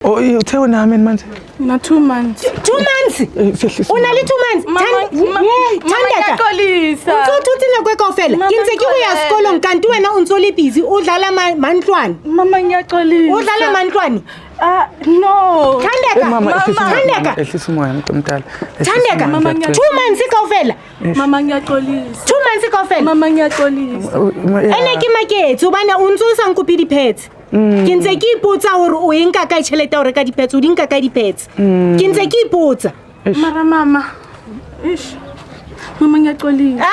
Oh, uthe wena manje? Na 2 months. 2 months? Unale 2 months? Thandeka. Uthuthi nakwekofela. Ke ntse ke uya sekolong kanti wena o ntso le busy udlala mantlwane. Mama ngiyaxolisa. Udlala mantlwane? No. Thandeka. Ehlisa umoya mntomdala. Thandeka. 2 months ikofela. Mama ngiyaxolisa. 2 months ikofela. Mama ngiyaxolisa. Ene ke maketso bana o ntso sa nkopi dipets. Ke ntse ke ipotsa hore o enka ka tšhelete o reka dipets o di nka ka dipets. Ke ntse ke ipotsa. Mara mama. Ish. Mama ngiyaxolisa.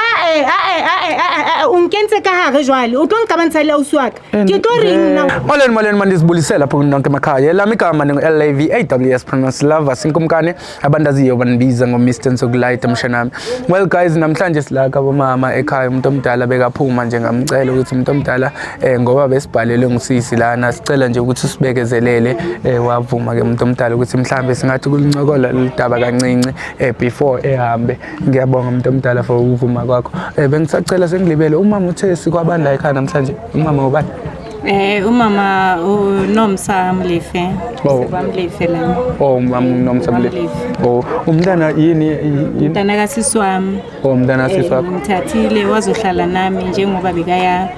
O nkentse ka hare jwale o tlo nkabantsha le ausi waka. Ke tlo reng na? Molweni mandisibulisela lapho nonke emakhaya. Lami igama LAV AWS Pronounce Love sinkumkane abandaziyo banibiza ngoMr Sokulight emshanami. Well guys, namhlanje silaka bomama ekhaya umuntu omdala bekaphuma nje ngamcela ukuthi umuntu omdala ngoba besibhalele ngusisi lana sicela nje ukuthi sibekezelele wavuma ke umuntu omdala ukuthi mhlambe singathi kulincokola lidaba kancinci before ehambe. Ngiyabonga umuntu omdala for ukuvuma kwakho. Bengisacela sengilibele umama uthe sikwabanda ekhaya namhlanje. Umama ubani? Umama uNomsa Mlefe. Mlefe la. Oh, umama uNomsa Mlefe. Oh, umntana yini? Umntana kasisi wami. Oh, umntana kasisi wakho. Ngimthathile wazohlala nami njengoba bekaya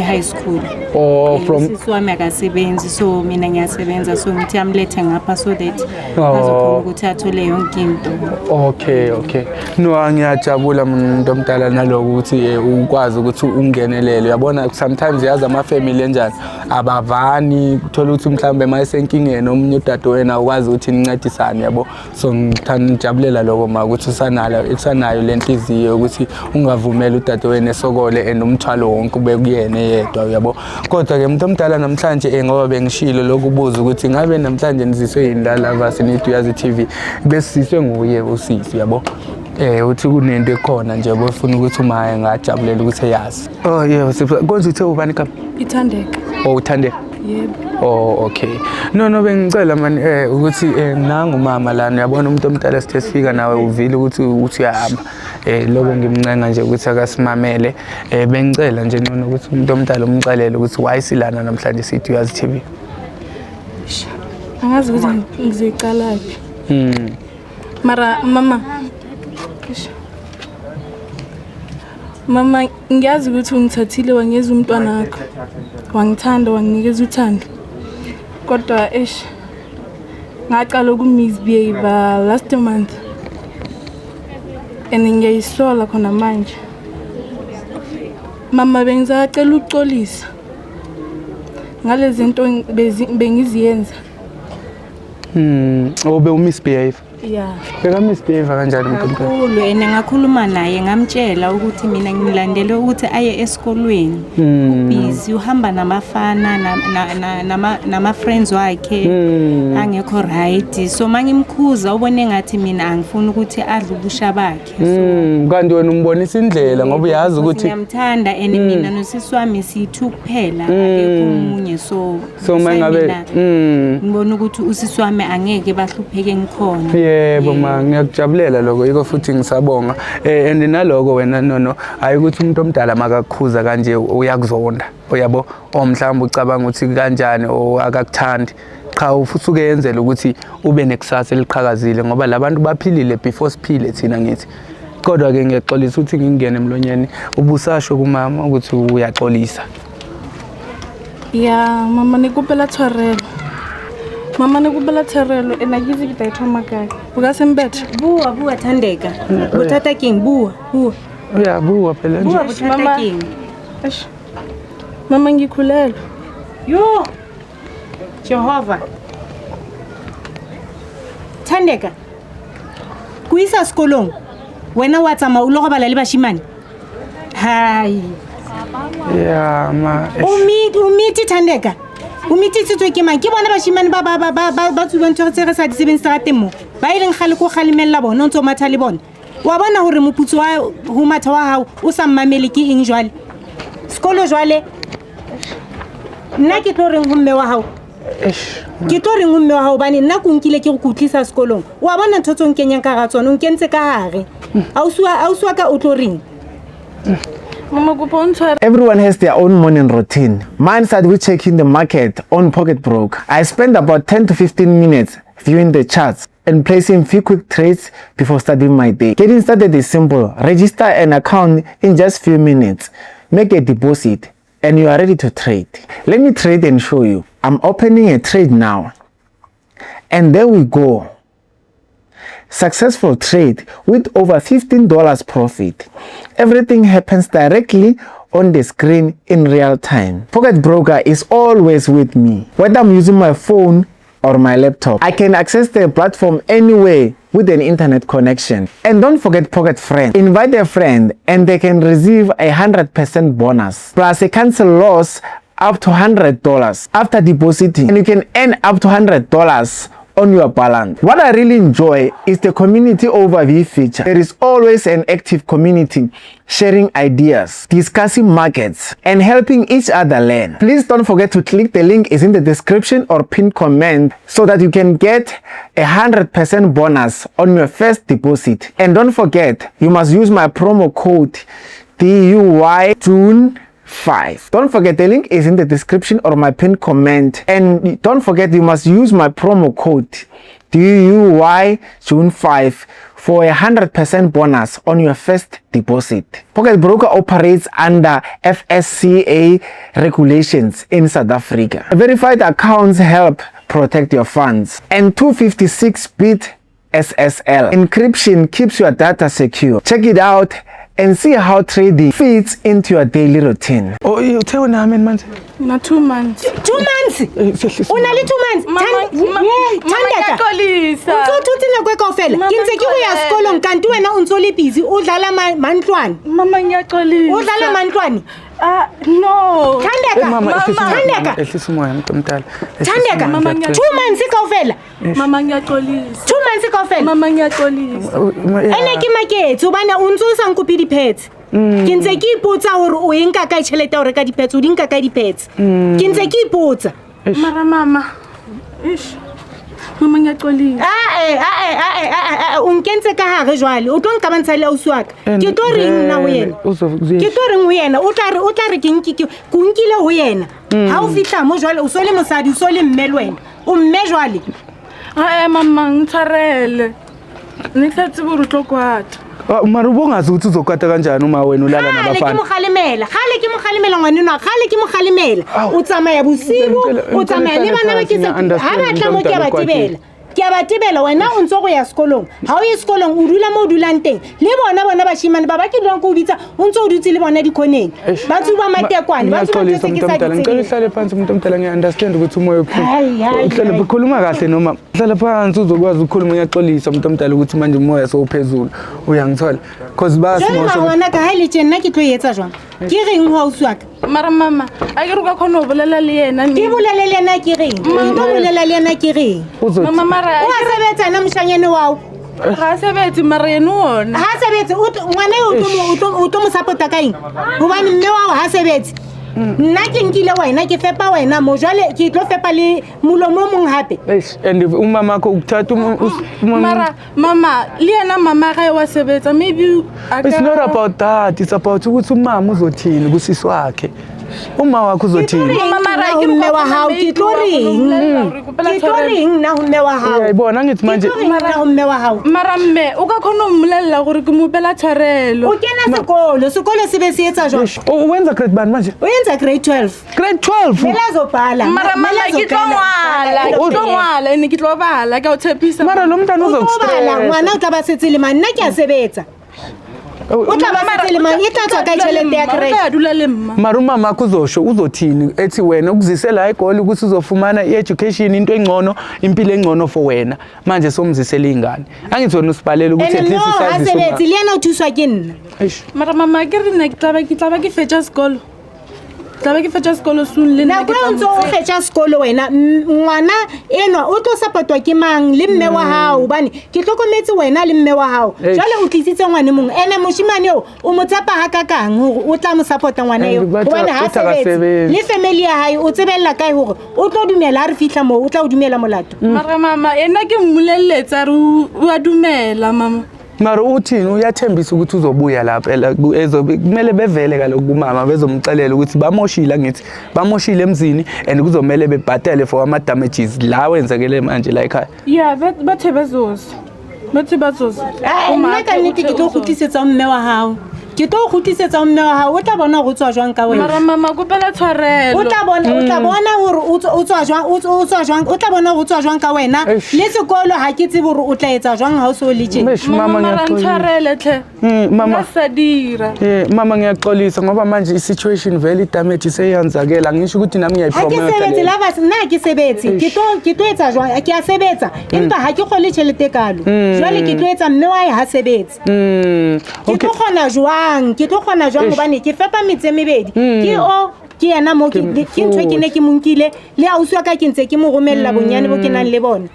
high school. Oh, from sisi wami akasebenzi so mina ngiyasebenza so ngithi amlethe ngapha so that azokhona ukuthi athole yonke into. Okay. No, ngiyajabula umuntu omdala naloko ukuthi ukwazi ukuthi ungenelele. Uyabona sometimes yaza ama family enjani abavani uthola ukuthi mhlambe mayisenkingeni omunye udade wena ukwazi ukuthi nincedisane yabo. So ngithanjabulela lokho ma ukuthi usanayo lenhliziyo ukuthi ungavumela udade wena esokole enomthwalo wonke ube kuyena yedwa yabo. Kodwa ke umuntu omdala namhlanje ngoba bengishilo lokubuza ukuthi ngabe namhlanje niziswe yindala vasinethu yazi TV besiswe nguye usisi yabo. Uthi kunento ekhona nje bofuna ukuthi uma ngajabulela ukuthi yazi. Oh yeah, konje uthe ubani ka? Ithandeka. Oh Thandeka. Yebo. Oh okay. No bengicela man ukuthi nangu mama lana uyabona umuntu omdala sithe sifika nawe uvile ukuthi uyahamba. Lokho ngimncenga nje ukuthi akasimamele. Bengicela nje nona ukuthi umuntu omdala umxelele ukuthi wayisilana namhlanje sithi uyazi TV. Angazi ukuthi ngizicalapi. Mara Mama ngiyazi ukuthi ungithathile wangeza umntwana wakho. Wangithanda wanginikeza uthando. Kodwa ngaqala ukumisbehave last month. Ngiyayisola khona manje. Mama bengisacela ukuxolisa. Ngale zinto bengiziyenza. Obe umisbehave. Yeah. Beka misbehave kanjani umuntu omdala? Ngakhuluma naye ngamtshela ukuthi mina ngilandele ukuthi aye esikolweni. Ubusy uhamba namafana nama friends wakhe angekho right. So mangimkhuza ubone ngathi mina angifuni ukuthi adle ubusha bakhe. Kanti wena umbonisa indlela ngoba uyazi ukuthi ngiyamthanda mina nosisi wami sithu kuphela akekho umunye so mangabe ngibona ukuthi usisi wami angeke bahlupheke ngikhona. Yebo ma ngiyakujabulela lokho yiko futhi ngisabonga and naloko wena no hayi ukuthi umuntu omdala makakukhuza kanje uyakuzonda uyabo omhlawumbe ucabanga ukuthi kanjani akakuthandi cha ufuthi ukuyenzela ukuthi ube nekusasa eliqhakazile ngoba labantu baphilile before siphile thina ngithi kodwa ke ngiyaxolisa ukuthi ngingene emlonyeni ubusasho kumama ukuthi uyaxolisa. Yeah mama nikupela tshwarelo. Mama nikupela tshwarelo enagizi kitayithoma kae. Ukasembethe. Buwa Thandeka. Botata king buwa. Yeah buwa phela nje. Buwa botata king. Mama ngikhulelwe. Yo. Jehova. Thandeka. Kuisa sekolong. Wena wa tsama ulo go bala le bashimane. Hai. Yeah ma. Umiti Thandeka. Umiti tsitswe ke mang ke bona bashimane ba tsubang tshware re sa di 7 strate mo. Ba ileng khale ko khalimella bona ntse matha le bona. Wa bona hore moputso wa ho matha wa hao o sa mmamele ke eng jwale. Sekolo jwale. Nna ke tlo reng ho mme wa hao. Ke tlo reng ho mme wa hao bane nna ko nkile ke go kutlisa sekolong. Wa bona ntho tsong kenyang ka ga tsona o nkentse ka hare. Auswa ka o tlo reng. Mama kopa o ntshware. Everyone has their own morning routine. Mine started with checking the market on Pocket Broker. I spend about 10 to 15 minutes viewing the charts and placing few quick trades before starting my day. Getting started is simple. Register an account in just few minutes. Make a deposit and you are ready to trade. Let me trade and show you. I'm opening a trade now. And there we go. Successful trade with over $15 profit. Everything happens directly on the screen in real time. Pocket Broker is always with me. Whether I'm using my phone or my laptop, I can access the platform anywhere with an internet connection. And don't forget Pocket Friend. Invite a friend and they can receive 100% bonus plus a cancel loss up to $100 after depositing, and you can earn up to $100 on your balance. What I really enjoy is the community overview feature. There is always an active community sharing ideas, discussing markets, and helping each other learn. Please don't forget to click the link is in the description or pinned comment so that you can get 100% bonus on your first deposit. And don't forget, you must use my promo code DUYJune5. Don't forget the link is in the description or my pinned comment, and don't forget you must use my promo code DUYJune5 for 100% bonus on your first deposit. Pocket Broker operates under FSCA regulations in South Africa. Verified accounts help protect your funds, and 256-bit SSL encryption keeps your data secure. Check it out and see how trading fits into your daily routine. Oh, you tell me, man. Na 2 months. 2 months? Unale 2 months? Mama ngiyaxolisa. Uthuthile kwekofela. Ke ntse ke ho ya sekolong kanti wena o ntso le busy o dlala mantlwane. Mama ngiyaxolisa. O dlala mantlwane. No. Thandeka. Thandeka. Ehlisa umoya mntomdala. Thandeka. 2 months ikofela. Mama ngiyaxolisa. 2 months ikofela. Mama ngiyaxolisa. Ene ke maketso bana o ntso sa nkopi diphetsi. Ke ntse ke ipotsa hore o enka ka tšhelete o reka diphetsi o di nka ka diphetsi. Ke ntse ke ipotsa. Mara mama. Ish. Mama ngiyaxolisa. O nkentse ka hare jwale o tlo nka bantsha le ausi wa ka. Ke tlo reng nna ho yena? Ke tlo reng ho yena? O tla re ke nkile ho yena. Ha o fitla mo jwale o so le mosadi o so le mme le wena. O mme jwale. Mama ngitshwarele. Ngisathi buru tlokwata. Mara ubongazi ukuthi uzokwata kanjani uma wena ulala nabafana. Khale ke mo khalimela ngwanenwa khale ke mo khalimela o tsamaya bosibu o tsamaya le bana ba kitse ha ba tla mo ke ba tibela ke ba tibela wena o ntse go ya sekolong ha o ye sekolong o dula mo dulang teng le bona ba shimane ba ke dlang go bitsa o ntse o dutse le bona dikhoneng ba tsuba matekwane ba tsuba tse ke sa ngicela uhlale phansi mntomdala ngiunderstand ukuthi umoya uphezulu uhlale ukhuluma kahle noma hlala phansi uzokwazi ukukhuluma ngiyaxolisa mntomdala ukuthi manje umoya sowuphezulu uyangithola because basimosho wena ka haile tjena ke tlo yetsa jwang ke reng ho uswaka mara mama a ke ruka khona o bolela le yena ke bolela le yena ke reng ke bolela le yena ke reng mama mara o sebetsa na mshanyane wao ha sebetsi mara yena ona ha sebetsi ngwane o tlo mo support ka eng hobane mme wao ha sebetsi nna ke nkile wena ke fepa wena mo jwale ke tlo fepa le mulomo mong hape and umama ko ukuthatha mara mama le yena mama ga wa sebetsa maybe it's not about that, it's about ukuthi umama uzothini kusisi wakhe uma wakho uzothini mama ra ke mme wa hao ke tlo reng na mme wa hao uyayibona ngithi manje mara mme wa hao mara mme o ka khona umulella gore ke mo pela tshwarelo o kena sekolo se be se etsa jwang o wenza grade bani manje o yenza grade 12 melazobhala mara mama ke tlo ngwala ene ke tlo bala ke o tshepisa mara lo mntana uzokubala ngwana o tla ba setse le mani nna ke a sebetsa o tla ba setse le mani ithatha ka tšhelete ya grade ya dula le mma mara umama akho uzosho uzothini ethi wena ukuzisela egoli ukuthi uzofumana i-education into engcono impilo engcono for wena manje somzisela ingane angithi wena usibalela ukuthi at least isazi asebethi lena uthuswa ke nna mara mama ke rena ke tla ba ke fetša sekolo tla ba ke fetša sekolo soon le nna ke tla o fetša sekolo wena ngwana enwa o tlo support-wa ke mang le mme wa hao bane ke tlokometse wena le mme wa hao jwale o tlisitse ngwane mong ene moshimane o mo tsapa ha ka kang o tla mo support-a ngwana eo hobane ha sebetse le family ya hae o tsebella kae hore o tlo dumela ha re fihla mo o tla o dumela molato mara mama ena ke mmolelletsa re o a dumela mama Mara uthini uyathembisa ukuthi uzobuya lapha kumele bevele kaloku kumama bezomxelela ukuthi bamoshile ngithi bamoshile emzini and kuzomela bebhatele for ama damages la wenzekele manje la ekhaya. Yeah, bathe bezoza. Bathe bazoza. Nna ka nnete ke tlo khutisetsa mme wa hao. Ke tlo khutisetsa mme wa hao o tla bona go tswa jwang ka wena. Mara mama kopela tshwarelo. O tla bona hore o tswa jwang o tla bona go tswa jwang ka wena le sekolo ha ke tsebe hore o tla etsa jwang ha o so le tjena. Mama ngiyatshwarele hle. Mama sadira. Mama ngiyaxolisa ngoba manje i-situation very damage seyanzakela ngisho ukuthi nami ngiyayipromote. Ha ke sebetse la basi nna ke sebetse ke tlo etsa jwang ke a sebetsa empa ha ke khole tšhelete kalo jwale ke tlo etsa mme wa ha sebetse. Ke tlo khona jwang ke tlo khona jwang hobane ke fepa metse mebedi ke yena mo ke ntwe ke ne ke monkile le auswa ka ke ntse ke mo romella bonyane bo ke nang le bona.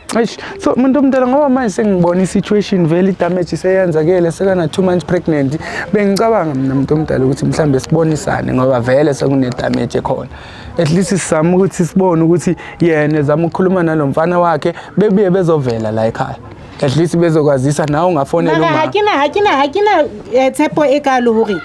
So muntu omdala ngoba manje sengibona i-situation very damage seyenzakele sekana 2 months pregnant bengicabanga mina umuntu omdala ukuthi mhlambe sibonisane ngoba vele sekune damage ekhona. At least sizama ukuthi sibone ukuthi yena ezama ukukhuluma nalomfana wakhe bebuye bezovela la ekhaya. At least bezokwazisa nawe ungafonela uma. Hakina tshepo e kalo hore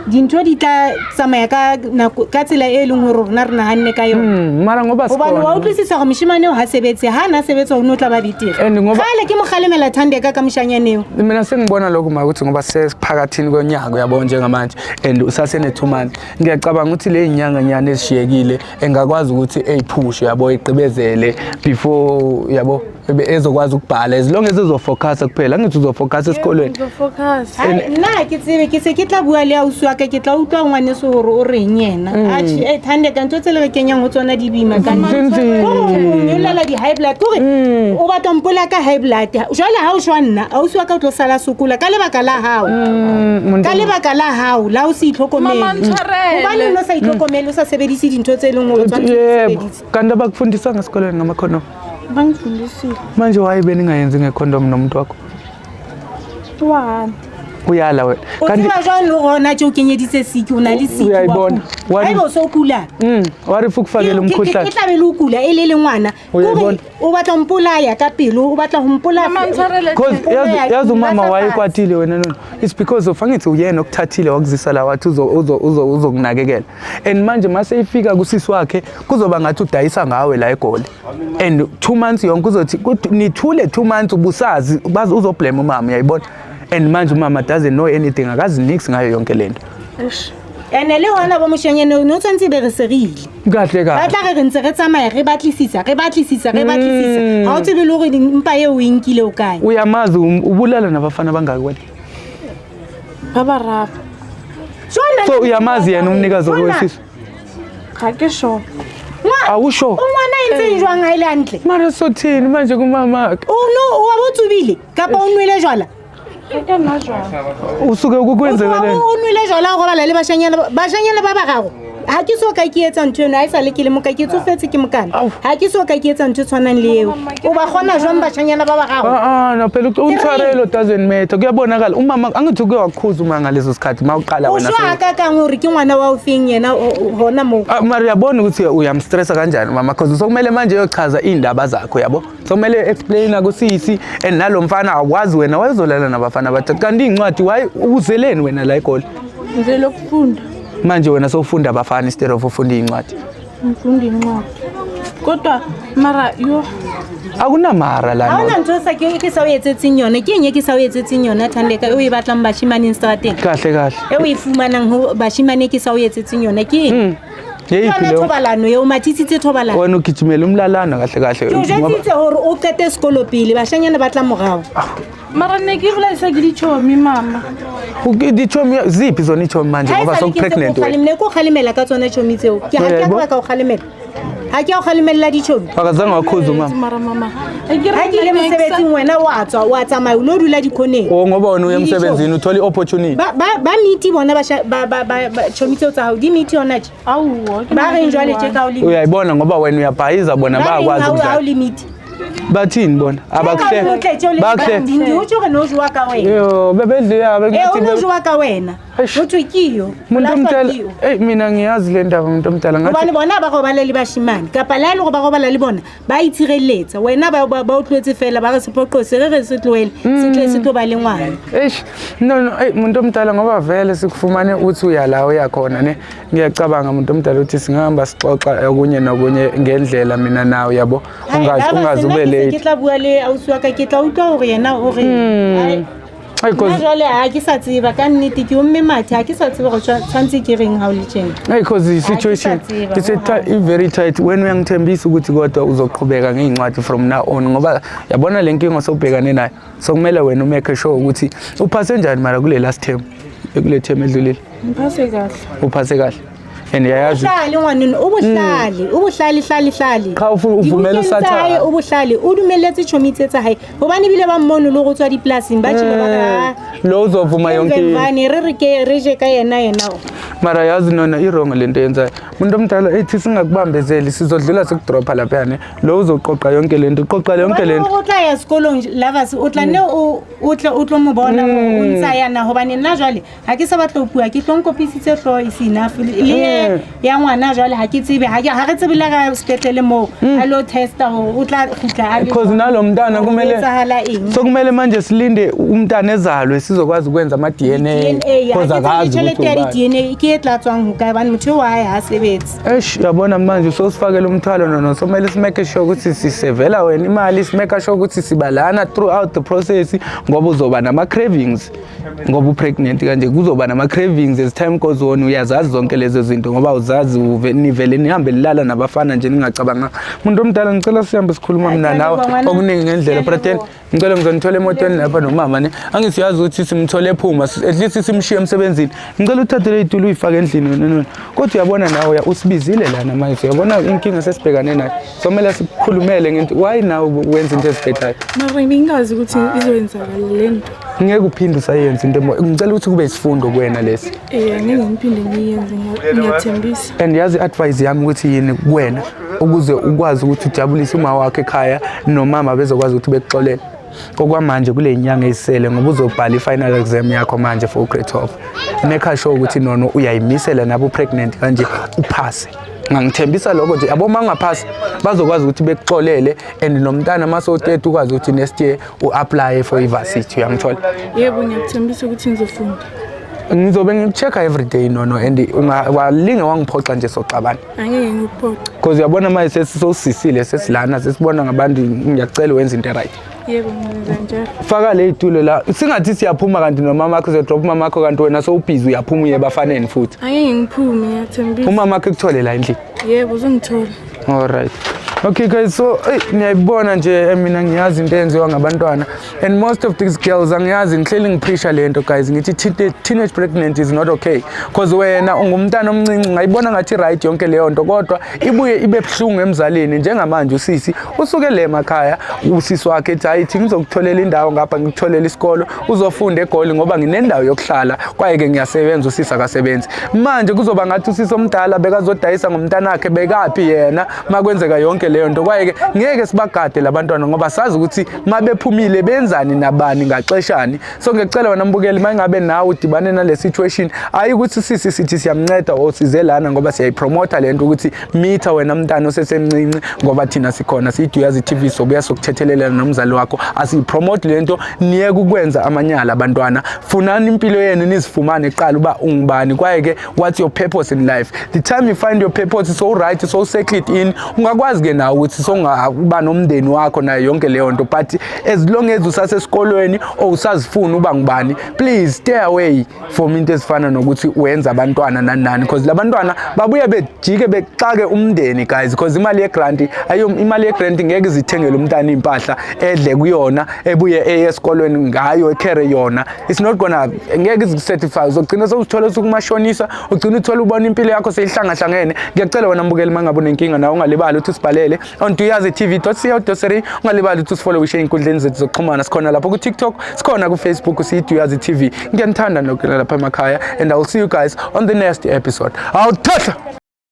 dintho di tla tsamaya ka tsela e leng hore rona re nahanne ka yona. Mara ngoba hobane wa utlwisisa go moshimane o ha sebetse ha na sebetsa o no tla ba bitire khale ke moghalemela Thandeka ka mshanyaneo. Mina sengibona lokho ukuthi ngoba sesiphakathini konyaka uyabona njengamanje and usasene 2 months ngiyacabanga ukuthi le inyanga nyane esishiyekile engakwazi ukuthi eyiphushe yabo igqibezele before yabo ezokwazi ukubhala as long as ezofocus kuphela ngithi uzofocus esikolweni. Nna ke tsebe ke se ke tla bua le auswa ka ke tla utlwa ngwane se hore o reng yena a Thandeka ntwe tsele re kenyang ho tsona di bima ka nne lela di high blood kore o batla mpola ka high blood jwale ha o shwa nna auswa ka o tlo sala sokola ka lebaka la hao la o se itlhokomele hobane no sa itlhokomele o sa sebedise dintho tse leng hore tswa sebedise kanti bakufundisa ngesikolweni ngamakhono bangifundisile manje waye beningayenzi ngecondom nomuntu wakho uyala wena kanti bajwa lo gona tjo kenyeditse siki una le siki uyayibona hayi go so kula wari fukufakela umkhuhlane ke tlabe lo kula elele ngwana o batla mpola ya ka pelo o batla ho mpola because yazi umama wayekwatile wena nona it's because of angithi uyena okuthathile wakuzisa la wathi uzokunakekela and manje mase ifika kusisi wakhe kuzoba ngathi udayisa ngawe la eGoli and 2 months yonke uzothi nithule 2 months ubusazi bazi uzoblame umama uyayibona and manje umama doesn't know anything akazi nix ngayo yonke lento ene le hona bo moshanyane no tsantsi be re serile kahle ba tla re ntse re tsamaya re batlisisa ha o tsebe le hore mpa ye o inkile o kae uyamazi ubulala nabafana bangaki wena babarapa so uyamazi yena umnikazi wesisi ga ke sho awusho umwana intse jwang ha ile antle mara sothini manje kumama no wa botsubile kapa o nwele jwala usuke ukwenzekeleni unwile jwala go bala le bashanyana ba bagago ha ke so ka ke etsa ntwe no a isa le ke le moka ke tsofetse ke mokana ha ke so ka ke etsa ntwe tshwanang le eo o ba gona jwang bashanyana ba bagago no phela umtharelo doesn't matter kuyabonakala umama angithi kuye wakhuza uma ngaleso sikhathi mawuqala wena so aka ka ngori ke ngwana wa ufeng yena hona mo mara yabona ukuthi uyamstressa kanjani mama because sokumele manje uyochaza indaba zakho yabo sokumele explain kusisi and nalomfana akwazi wena wayezolala nabafana bathathu kanti incwadi uzeleni wena la eGoli ngizele ukufunda manje wena sowufunda abafana instead of ufunda incwadi ngifunda incwadi kodwa mara yo akunamara la no ntho sa ke sa o etsetseng yone ke nye ke sa o etsetseng yone Thandeka o e batlang bashimane strateng kahle e o e fumanang ho bashimane ke sa o etsetseng yone ke yeyiphi lo thobalano yo mathitsitse thobalano wena ukithimela umlalana kahle ngoba uthi hore o qete sekolo pele bashanyana batla morao mara ne ke bula isa ke dichomi mama dichomi ziphi zona ichomi manje ngoba so pregnant wena ne ko khalimela ka tsona chomi tseo ke ha ke ka o khalimela ha ke o khalimela dichomi akazange wakhuza mama mara mama ha ke le mosebetsing wena wa tsamaya o lo dula dikhoneng ngoba wena uyemsebenzini uthola opportunity ba meet bona ba chomi tseo tsa hao di meet ona tje awu ba re njwale tje ka o limit uyayibona ngoba wena uyabhayiza bona bayakwazi ukudlala limit bathini bona abakuhle bakuhle utsho ke no jwa ka wena yo bebedle no jwa ka wena uthi kiyo Muntu omdala mina ngiyazi le ndaba umuntu omdala hobane bona ba go balele bashimane kapa la le go ba go balele bona ba itshireletsa wena ba o tlwetse fela ba re sepoqo se re se tlwele se tlo ba le ngwana no muntu omdala ngoba vele sikufumane uthi uyala uyakhona ne ngiyacabanga umuntu omdala uthi singahamba sixoxa okunye nokunye ngendlela mina nawe yabo ungazi ube late ke tla bua le ausi ka ke tla utlwa hore yena o re jale ha ke sa tseba ka nnete ke omme mathe ha ke sa tseba go tshwantse ke reng ha o le tjena because the situation it's very tight when uyangithembisa ukuthi kodwa uzoqhubeka ngeincwadi from now on ngoba yabona le nkingo sobhekane nayo sokumele wena umeke sure ukuthi uphase njani mara kule last term ekule term edlulile uphase kahle and yayazi uhlali ngwanini ubuhlali cha uvumela usatha ubuhlali udumeletse chomitsetsa hayi hobane bile ba mmono lo go tswa diplasing ba tshela ba lo uzovuma yonke ngivani re je ka yena mara yazi nona irongo lento yenzayo umuntu omdala ethi singakubambezeli sizodlula sikudropa lapha yani lo uzoqoqa yonke lento uqoqa yonke lento utla ya sekolong lavas utla ne utlo mo bona o ntsa yana hobane nna jwale ha ke sa batla bua ke tlonkopisitse tlo isina le ya ngwana jwale ha ke tsebe ha re tsebe la ga spetlele mo a lo testa ho utla khutla a because nalo mntana kumele sokumele manje silinde umntana ezalwe sizokwazi ukwenza ama DNA because akazi ukuthi DNA ke etla tswang ho kae bani motho wa ha sebetsi yabona manje so sifakele umthwalo nono so kumele simeke sure ukuthi sisevela wena imali simeke sure ukuthi sibalana throughout the process ngoba uzoba nama cravings ngoba upregnant kanje kuzoba nama cravings as time goes on uyazazi zonke lezo zinto ngoba uzazi nivele nihambe lilala nabafana nje ningacabanga umuntu omdala ngicela sihambe sikhuluma mina nawe okuningi ngendlela pretend ngicela ngizonithola emotweni lapha nomama ne angisiyazi ukuthi simthole ephuma at least simshiye emsebenzini ngicela uthathe le itulo uyifake endlini kodwa uyabona nawe usibizile lana manje uyabona inkinga sesibhekane nayo somela sikhulumele ngento why nawe wenza into eziphethayo mara ngingazi ukuthi izowenzakala lento ngeke uphinde usayenza into ngicela ukuthi kube isifundo kuwena lesi ngeke ngiphinde ngiyenze ngiyathembisa and yazi advice yami ukuthi yini kuwena ukuze ukwazi ukuthi ujabulise uma wakhe ekhaya nomama bezokwazi ukuthi bekuxolele okwamanje kule nyanga ezisele ngoba uzobhala i-final exam yakho manje for grade 12 make sure ukuthi nono uyayimisela nabo pregnant kanje uphase ngangithembisa lokho nje yabo mangaphasi bazokwazi ukuthi bekuxolele and nomntana masoteta ukwazi ukuthi next year uapply for university uyangithola yebo ngiyathembisa ukuthi ngizofunda ngizobe ngikuchecka every day nono and ungalinge wangiphoxa nje soxabana angeke ngikuphoxa because uyabona manje sesisosisile sesilana sesibona ngabantu ngiyacela wenza into right yebo ngenza njalo faka le itulo la singathi siyaphuma kanti nomama wakho uzodrop umama wakho kanti wena so ubhizi uyaphuma uyebafaneni futhi angeke ngiphume ngiyathembisa umama wakho ekuthole la endlini yebo uzongithola all right okay guys so niyayibona nje mina ngiyazi into enziwa ngabantwana and most of these girls angiyazi ngihleli ngipressure lento guys ngithi teenage pregnancy is not okay because wena ungumntana omncinci ngayibona ngathi right yonke leyo nto kodwa ibuye ibe buhlungu emzalini njengamanje usisi usuke le emakhaya usisi wakhe ethi ayithi ngizokutholela indawo ngapha ngikutholela isikolo uzofunda eGoli ngoba nginendawo yokuhlala kwaye ke ngiyasebenza usisi akasebenzi manje kuzoba ngathi usisi omdala bekazodayisa ngomntana wakhe bekapi yena makwenzeka yonke leyo nto kwaye ke ngeke sibagade labantwana ngoba sazi ukuthi mabephumile benzani nabani ngaxeshani so ngicela wena mbukeli mangabe nawe udibane nale situation ayi ukuthi sisi sithi siyamnceda osize lana ngoba siyayipromote lento ukuthi mitha wena mntana osesemncinci ngoba thina sikhona siyiduyazi TV sobuya sokuthethelelana nomzali wakho asipromote lento niye ukwenza amanyala abantwana funani impilo yenu nizifumane eqala uba ungubani kwaye ke what's your purpose in life the time you find your purpose so right so settled in ungakwazi ke nawe ukuthi songakuba nomndeni wakho nayo yonke leyo nto but as long as usasesikolweni usazifuna uba ngubani please stay away from into ezifana nokuthi wenza abantwana nani because labantwana babuye bejike bexake umndeni guys because imali yegrant imali yegrant ngeke zithengele umntana impahla edle kuyona ebuye esikolweni ngayo ecarry yona it's not gonna ngeke izicertify uzogcina sewuthola ukumashonisa ugcina uthola ubona impilo yakho seyihlangahlangene ngiyacela wena mbukeli mangabona inkinga nawe ungalibali ukuthi usibhalele on duyazitv.co.za ungalibali ukuthi usifollow share inkundleni zethu zokuxhumana sikhona lapho ku TikTok sikhona ku Facebook siyiduyazi TV ngiyanthanda lokho lapha emakhaya and I will see you guys on the next episode awuthatha